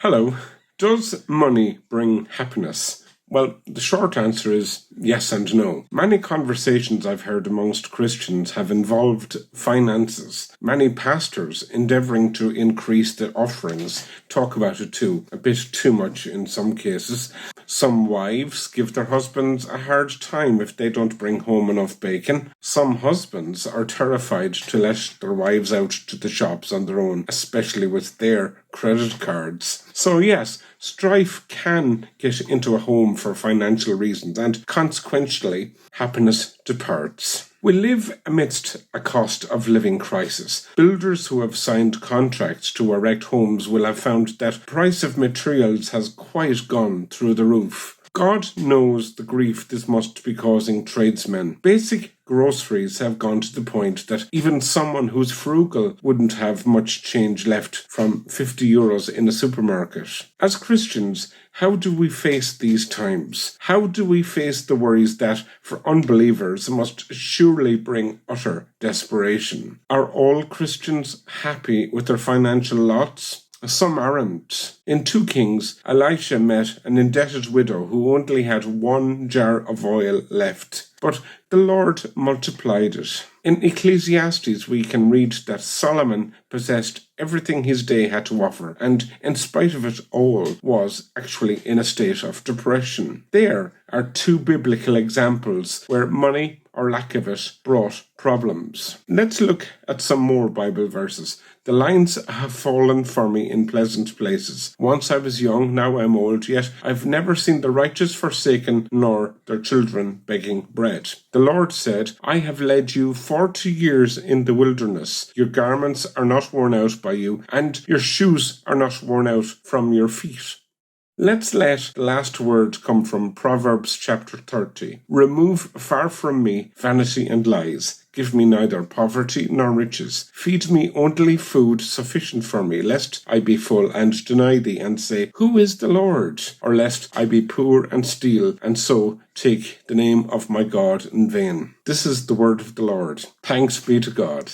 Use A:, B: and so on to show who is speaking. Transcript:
A: Hello. Does money bring happiness? Well, the short answer is yes and no. Many conversations I've heard amongst Christians have involved finances. Many pastors endeavouring to increase the offerings talk about it too, a bit too much in some cases. Some wives give their husbands a hard time if they don't bring home enough bacon. Some husbands are terrified to let their wives out to the shops on their own, especially with their credit cards. So yes, strife can get into a home for financial reasons, and consequently, happiness departs. We live amidst a cost of living crisis. Builders who have signed contracts to erect homes will have found that the price of materials has quite gone through the roof. God knows the grief this must be causing tradesmen. Basic groceries have gone to the point that even someone who's frugal wouldn't have much change left from €50 in a supermarket. As Christians, how do we face these times? How do we face the worries that, for unbelievers, must surely bring utter desperation? Are all Christians happy with their financial lots? Some aren't. In 2 Kings, Elisha met an indebted widow who only had 1 jar of oil left, but the Lord multiplied it. In Ecclesiastes, we can read that Solomon possessed everything his day had to offer, and in spite of it all, was actually in a state of depression. There are 2 biblical examples where money or lack of it brought problems. Let's look at some more Bible verses. The lines have fallen for me in pleasant places. Once I was young, now I'm old, yet I've never seen the righteous forsaken, nor their children begging bread. The Lord said, I have led you 40 years in the wilderness. Your garments are not worn out by you, and your shoes are not worn out from your feet. Let's let the last word come from Proverbs chapter 30. Remove far from me vanity and lies. Give me neither poverty nor riches. Feed me only food sufficient for me, lest I be full and deny thee and say, Who is the Lord? Or lest I be poor and steal, and so take the name of my God in vain. This is the word of the Lord. Thanks be to God.